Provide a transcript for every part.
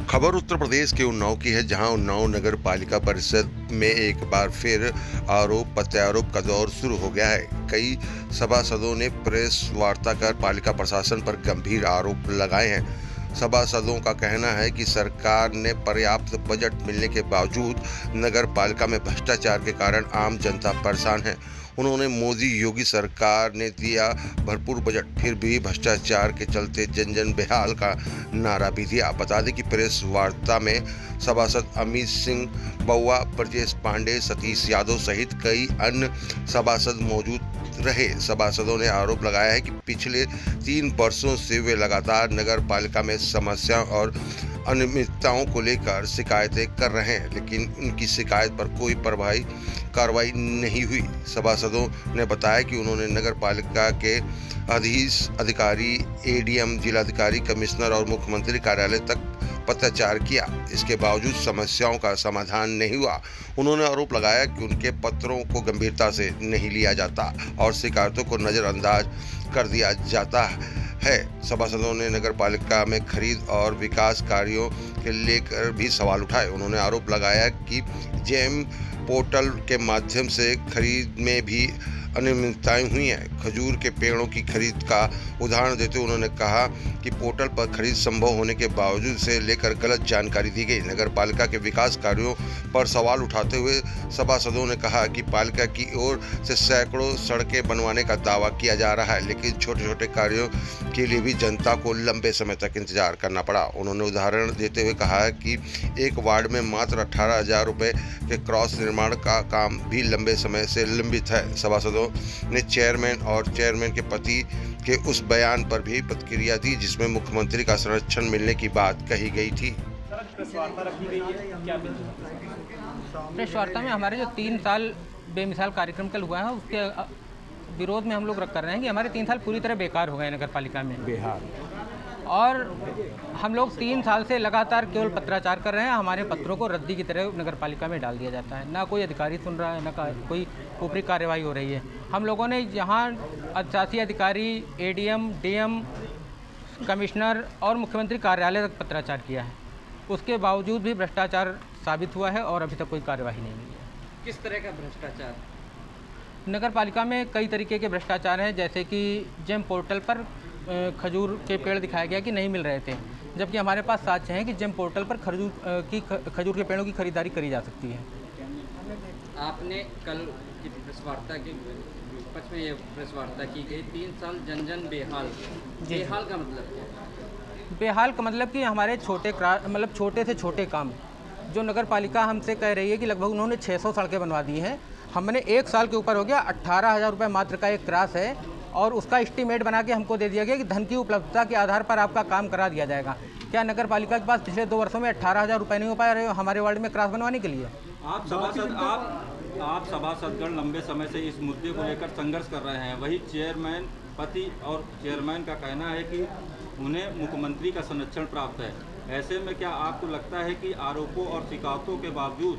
खबर उत्तर प्रदेश के उन्नाव की है, जहां उन्नाव नगर पालिका परिषद में एक बार फिर आरोप प्रत्यारोप का दौर शुरू हो गया है। कई सभासदों ने प्रेस वार्ता कर पालिका प्रशासन पर गंभीर आरोप लगाए हैं। सभासदों का कहना है कि सरकार ने पर्याप्त बजट मिलने के बावजूद नगर पालिका में भ्रष्टाचार के कारण आम जनता परेशान है। उन्होंने मोदी योगी सरकार ने दिया भरपूर बजट, फिर भी भ्रष्टाचार के चलते जन जन बेहाल का नारा भी दिया। बता दें कि प्रेस वार्ता में सभासद अमित सिंह बउआ, ब्रजेश पांडे, सतीश यादव सहित कई अन्य सभासद मौजूद रहे। सभासदों ने आरोप लगाया है कि पिछले 3 वर्षों से वे लगातार नगर पालिका में समस्याओं और अनियमितताओं को लेकर शिकायतें कर रहे हैं, लेकिन उनकी शिकायत पर कोई प्रभावी कार्रवाई नहीं हुई। सभासदों ने बताया कि उन्होंने नगर पालिका के अधिकारी, एडीएम, जिलाधिकारी, कमिश्नर और मुख्यमंत्री कार्यालय तक पत्राचार किया। इसके बावजूद समस्याओं का समाधान नहीं हुआ। उन्होंने आरोप लगाया कि उनके पत्रों को गंभीरता से नहीं लिया जाता और शिकायतों को नज़रअंदाज कर दिया जाता है। सभासदों ने नगर पालिका में खरीद और विकास कार्यों के लेकर भी सवाल उठाए। उन्होंने आरोप लगाया कि जेम पोर्टल के माध्यम से खरीद में भी अनियमितताएं हुई हैं। खजूर के पेड़ों की खरीद का उदाहरण देते हुए उन्होंने कहा कि पोर्टल पर खरीद संभव होने के बावजूद से लेकर गलत जानकारी दी गई। नगर पालिका के विकास कार्यों पर सवाल उठाते हुए सभासदों ने कहा कि पालिका की ओर से सैकड़ों सड़कें बनवाने का दावा किया जा रहा है, लेकिन छोटे छोटे कार्यों के लिए भी जनता को लंबे समय तक इंतजार करना पड़ा। उन्होंने उदाहरण देते हुए कहा कि एक वार्ड में मात्र 18,000 रुपये के क्रॉस निर्माण का काम भी लंबे समय से लंबित है। सभासदों ने चेयरमैन और चेयरमैन के पति के उस बयान पर भी प्रतिक्रिया दी, जिसमें मुख्यमंत्री का संरक्षण मिलने की बात कही गई थी। प्रेस वार्ता में हमारे जो 3 साल बेमिसाल कार्यक्रम कल हुआ है, उसके विरोध में हम लोग कर रहे हैं कि हमारे 3 साल पूरी तरह बेकार हो गए नगर पालिका में बेहाल, और हम लोग 3 साल से लगातार केवल पत्राचार कर रहे हैं। हमारे पत्रों को रद्दी की तरह नगर पालिका में डाल दिया जाता है। ना कोई अधिकारी सुन रहा है, ना कोई ऊपरी कार्रवाई हो रही है। हम लोगों ने यहाँ शासी अधिकारी, एडीएम, डीएम, कमिश्नर और मुख्यमंत्री कार्यालय तक पत्राचार किया है। उसके बावजूद भी भ्रष्टाचार साबित हुआ है और अभी तक कोई कार्यवाही नहीं हुई है। किस तरह का भ्रष्टाचार? नगर पालिका में कई तरीके के भ्रष्टाचार हैं, जैसे कि जेम पोर्टल पर खजूर के पेड़ दिखाया गया कि नहीं मिल रहे थे, जबकि हमारे पास साक्ष्य हैं कि जेम पोर्टल पर खजूर के पेड़ों की खरीदारी करी जा सकती है। आपने कल की प्रेस वार्ता के पक्ष में ये प्रेस वार्ता की गई, 3 साल जन जन बेहाल। बेहाल का मतलब क्या है? बेहाल का मतलब कि हमारे छोटे से छोटे काम जो नगर पालिका हमसे कह रही है कि लगभग उन्होंने 600 सड़कें बनवा दी हैं। हमने 1 साल के ऊपर हो गया, 18,000 रुपये मात्र का एक क्रास है और उसका एस्टीमेट बना के हमको दे दिया गया कि धन की उपलब्धता के आधार पर आपका काम करा दिया जाएगा। क्या नगर पालिका के पास पिछले 2 वर्षों में 18,000 रुपये नहीं हो पाए रहे हमारे वार्ड में क्रास बनवाने के लिए? आप सभासदगण लंबे समय से इस मुद्दे को लेकर संघर्ष कर रहे हैं। वही चेयरमैन पति और चेयरमैन का कहना है कि उन्हें मुख्यमंत्री का संरक्षण प्राप्त है। ऐसे में क्या आपको लगता है कि आरोपों और शिकायतों के बावजूद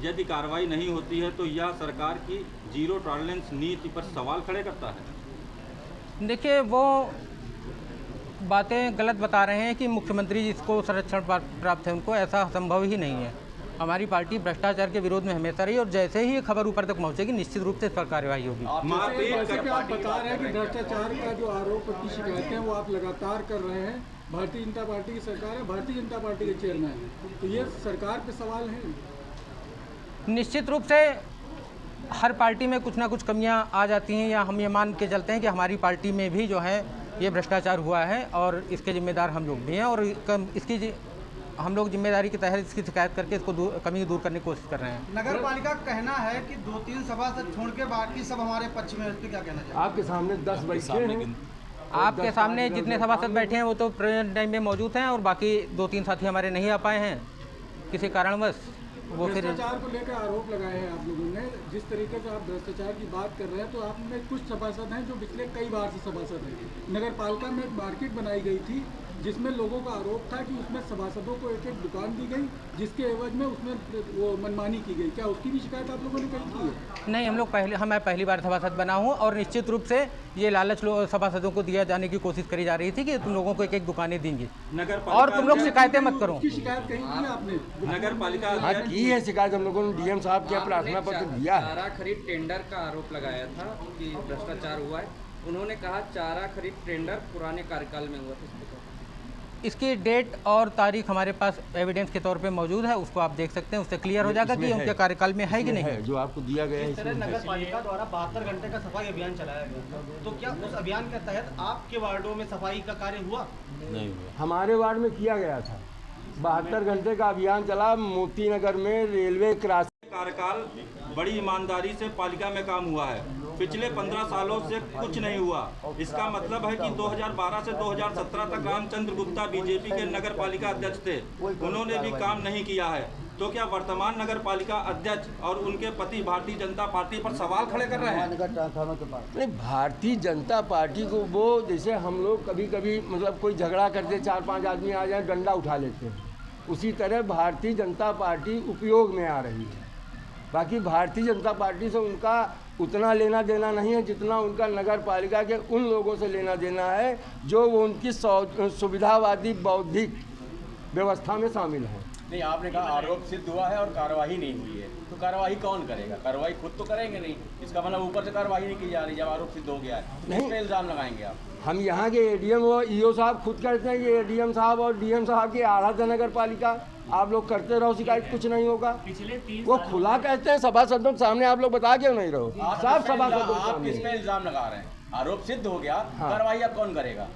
यदि कार्रवाई नहीं होती है तो यह सरकार की जीरो टॉलरेंस नीति पर सवाल खड़े करता है? देखिए, वो बातें गलत बता रहे हैं कि मुख्यमंत्री जिसको संरक्षण प्राप्त है उनको, ऐसा संभव ही नहीं है। हमारी पार्टी भ्रष्टाचार के विरोध में हमेशा रही और जैसे ही खबर ऊपर तक पहुंचेगी निश्चित रूप से इस पर कार्रवाई होगी। आप बता रहे हैं कि भ्रष्टाचार का जो आरोप की शिकायतें वो आप लगातार कर रहे हैं। भारतीय जनता पार्टी की सरकार है, भारतीय जनता पार्टी के चेयरमैन है, तो ये सरकार पे सवाल है। निश्चित रूप से हर पार्टी में कुछ ना कुछ कमियां आ जाती हैं, या हम ये मान के चलते हैं कि हमारी पार्टी में भी जो है ये भ्रष्टाचार हुआ है और इसके जिम्मेदार हम लोग भी हैं, और इसकी हम लोग जिम्मेदारी के तहत इसकी शिकायत करके इसको कमी दूर करने की कोशिश कर रहे हैं। नगर पालिका का कहना है कि 2-3 सभासद छोड़ के बाकी सब हमारे पक्ष में। इस पर क्या कहना चाहिए? आपके सामने 10 बैठे हैं, आपके सामने जितने सभासद बैठे हैं वो तो प्रेजेंट टाइम में मौजूद हैं, और बाकी 2-3 साथी हमारे नहीं आ पाए हैं किसी कारणवश। वो फिर भ्रष्टाचार को लेकर आरोप लगाए हैं आप लोगों ने। जिस तरीके से आप भ्रष्टाचार की बात कर रहे हैं, तो आप में कुछ सभासद हैं जो पिछले कई बार से सभासद हैं। नगर पालिका में एक मार्केट बनाई गई थी जिसमें लोगों का आरोप था कि उसमें सभासदों को एक एक दुकान दी गई, जिसके एवज में उसमें वो मनमानी की गई। क्या उसकी भी शिकायत आप लोगों ने करी की है? नहीं, मैं पहली बार सभासद बना हूँ और निश्चित रूप से ये लालच सभासदों को दिया जाने की कोशिश करी जा रही थी कि तुम लोगों को एक एक दुकानें देंगी और तुम लोग शिकायतें मत करो। उसकी शिकायत कहीं की है आपने? नगर पालिका की है शिकायत, हम लोगों ने डीएम साहब के प्रार्थना पत्र दिया है। चारा खरीद टेंडर का आरोप लगाया था कि भ्रष्टाचार हुआ है। उन्होंने कहा चारा खरीद टेंडर पुराने कार्यकाल में हुआ था। इसकी डेट और तारीख हमारे पास एविडेंस के तौर पे मौजूद है, उसको आप देख सकते हैं। उससे क्लियर हो जाएगा कि उनके कार्यकाल में है कि नहीं है। जो आपको दिया गया है। इस तरह नगर पालिका द्वारा 72 घंटे का सफाई अभियान चलाया गया, तो क्या उस अभियान के तहत आपके वार्डों में सफाई का कार्य हुआ? नहीं हुआ। हमारे वार्ड में किया गया था, 72 घंटे का अभियान चला। मोती नगर में रेलवे क्रॉस कार्यकाल बड़ी ईमानदारी से पालिका में काम हुआ है। पिछले 15 सालों से कुछ नहीं हुआ। इसका मतलब है कि 2012 से 2017 तक रामचंद्र गुप्ता बीजेपी के नगर पालिका अध्यक्ष थे, उन्होंने भी काम नहीं किया है। तो क्या वर्तमान नगर पालिका अध्यक्ष और उनके पति भारतीय जनता पार्टी पर सवाल खड़े कर रहे हैं? नहीं, भारतीय जनता पार्टी को वो जैसे हम लोग कभी कभी मतलब कोई झगड़ा करते 4-5 आदमी आ जाए डंडा उठा लेते हैं, उसी तरह भारतीय जनता पार्टी उपयोग में आ रही है। बाकी भारतीय जनता पार्टी से उनका उतना लेना देना नहीं है जितना उनका नगर पालिका के उन लोगों से लेना देना है जो वो उनकी सुविधावादी बौद्धिक व्यवस्था में शामिल हैं। नहीं, आपने कहा आरोप सिद्ध हुआ है और कार्रवाई नहीं हुई है, तो कार्रवाई कौन करेगा? कार्रवाई खुद तो करेंगे नहीं, इसका मतलब ऊपर से कार्रवाई नहीं की जा रही। जब आरोप सिद्ध हो गया है तो किस पे इल्जाम लगाएंगे आप? हम यहाँ के एडीएम और ईओ साहब खुद कहते हैं कि एडीएम साहब और डीएम साहब की आराध्य नगर पालिका, आप लोग करते रहो, शिकायत कुछ नहीं होगा। वो खुला कहते हैं, सभासदों के सामने आप लोग बता क्यों नहीं रहो? साफ सभासदों के आप किस पे इल्जाम लगा रहे हैं? आरोप सिद्ध हो गया, कार्रवाई अब कौन करेगा?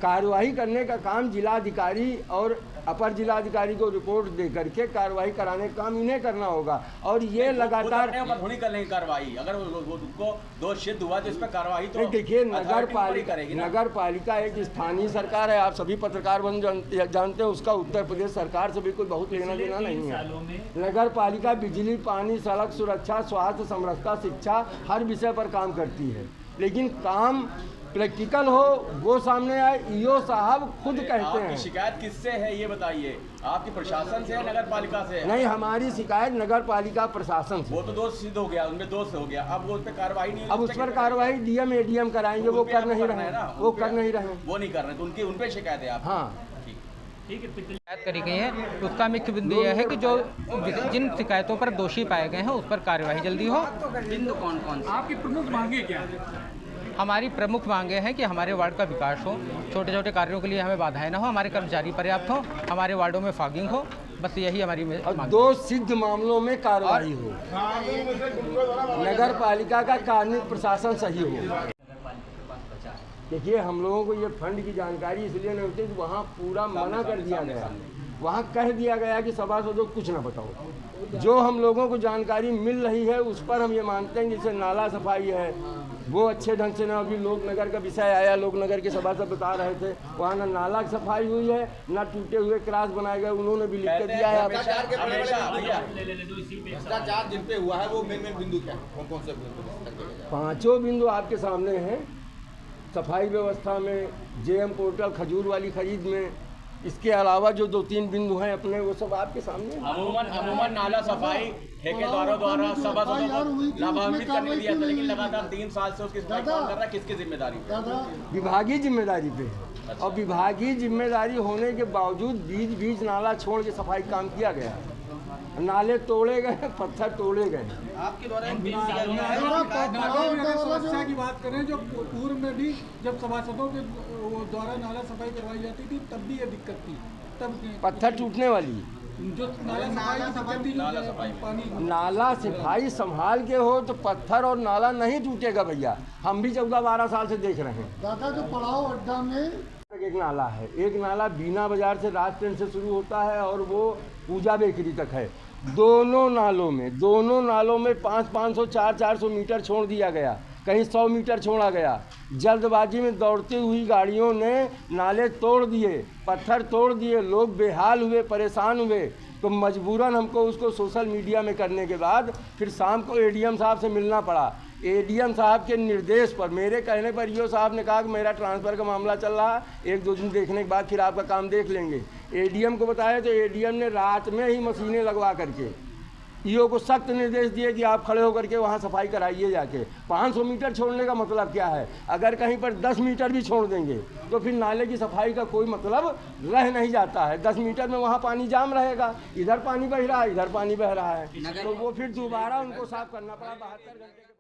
कार्रवाई करने का काम जिलाधिकारी और अपर जिलाधिकारी को रिपोर्ट दे करके कार्रवाई कराने का काम इन्हें करना होगा। और ये लगातार थोड़ी कर लेंगे कार्रवाई। अगर उनको दोष सिद्ध हुआ तो इस पर कार्रवाई तो देखिए, नगर पालिका एक स्थानीय सरकार है। आप सभी पत्रकार बंधु जानते हैं, उसका उत्तर प्रदेश सरकार से भी कोई बहुत लेना देना नहीं है। नगर पालिका बिजली, पानी, सड़क सुरक्षा, स्वास्थ्य, समरसता, शिक्षा हर विषय पर काम करती है, लेकिन काम प्रैक्टिकल हो वो सामने आए। ईओ साहब खुद कहते हैं। शिकायत किससे है ये बताइए? आपकी प्रशासन से है, नगर पालिका से? नहीं, हमारी शिकायत नगर पालिका प्रशासन से। वो तो दोष सिद्ध हो गया, उनमें दोष हो गया, अब वो उस पर कार्रवाई नहीं। अब उस पर कार्रवाई डीएम एडीएम कराएंगे, वो कर नहीं रहे, वो कर नहीं रहे, वो नहीं कर रहे, तो उनकी उन पे शिकायत है आप? हाँ, ठीक है। शिकायत करी गई है, उसका मुख्य बिंदु यह है कि जो जिन शिकायतों पर दोषी पाए गए हैं उस पर कार्यवाही जल्दी हो। बिंदु कौन कौन से? आपकी प्रमुख मांगे क्या है? हमारी प्रमुख मांगे हैं कि हमारे वार्ड का विकास हो, छोटे छोटे कार्यों के लिए हमें बाधाएं ना हो, हमारे कर्मचारी पर्याप्त हो, हमारे वार्डों में फॉगिंग हो, बस यही हमारी और दो सिद्ध मामलों में कार्रवाई हो, नगर पालिका का कानूनी प्रशासन सही हो। देखिए, हम लोगों को ये फंड की जानकारी इसलिए नहीं होती कि वहाँ पूरा मना कर दिया गया, वहाँ कह दिया गया कि सभासदों को कुछ ना बताओ। जो हम लोगों को जानकारी मिल रही है उस पर हम ये मानते हैं, जैसे नाला सफाई है वो अच्छे ढंग से ना, अभी लोक नगर का विषय आया, लोक नगर के सभासद बता रहे थे, वहाँ ना नाला की सफाई हुई है, ना टूटे हुए क्रॉस बनाए गए, उन्होंने भी लिख के दिया है। भ्रष्टाचार जिन पे हुआ है वो मेन बिंदु क्या है? कौन से 5 बिंदु आपके सामने हैं। सफाई व्यवस्था में, जेएम पोर्टल, खजूर वाली खरीद में, इसके अलावा जो 2-3 बिंदु हैं अपने, वो सब आपके सामने। अमूमन नाला सफाई ठेकेदारों द्वारा सभासदों को लाभान्वित करने दिया था, लेकिन लगातार 3 साल से उसकी सफाई कौन कर रहा है? किसकी जिम्मेदारी? विभागीय जिम्मेदारी पे है। और विभागीय जिम्मेदारी होने के बावजूद बीच नाला छोड़ के सफाई काम किया गया, नाले तोड़े गए, पत्थर तोड़े गए। आपके द्वारा समस्या की बात करें, जो पूर्व में भी जब सभासदों के द्वारा नाला सफाई करवाई जाती थी तब भी ये दिक्कत थी, तब पत्थर टूटने वाली जो नाला सफाई पानी नाला सफाई संभाल के हो तो पत्थर और नाला नहीं टूटेगा भैया। हम भी 14-12 साल से देख रहे हैं। दादा जो पड़ाव अड्डा में एक नाला है, एक नाला बीना बाजार से राज ट्रेन से शुरू होता है और वो पूजा बेकरी तक है। दोनों नालों में 500-500, 400-400 मीटर छोड़ दिया गया, कहीं 100 मीटर छोड़ा गया। जल्दबाजी में दौड़ती हुई गाड़ियों ने नाले तोड़ दिए, पत्थर तोड़ दिए, लोग बेहाल हुए, परेशान हुए। तो मजबूरन हमको उसको सोशल मीडिया में करने के बाद फिर शाम को एडीएम साहब से मिलना पड़ा। एडीएम साहब के निर्देश पर, मेरे कहने पर ईओ साहब ने कहा कि मेरा ट्रांसफ़र का मामला चल रहा है, 1-2 दिन देखने के बाद फिर आपका काम देख लेंगे। एडीएम को बताया तो एडीएम ने रात में ही मशीनें लगवा करके ईओ को सख्त निर्देश दिए कि आप खड़े होकर के वहाँ सफाई कराइए जाके। 500 मीटर छोड़ने का मतलब क्या है? अगर कहीं पर 10 मीटर भी छोड़ देंगे तो फिर नाले की सफाई का कोई मतलब रह नहीं जाता है। 10 मीटर में वहाँ पानी जाम रहेगा, इधर पानी बह रहा है, इधर पानी बह रहा है, तो वो फिर दोबारा उनको साफ करना पड़ा 72 घंटे के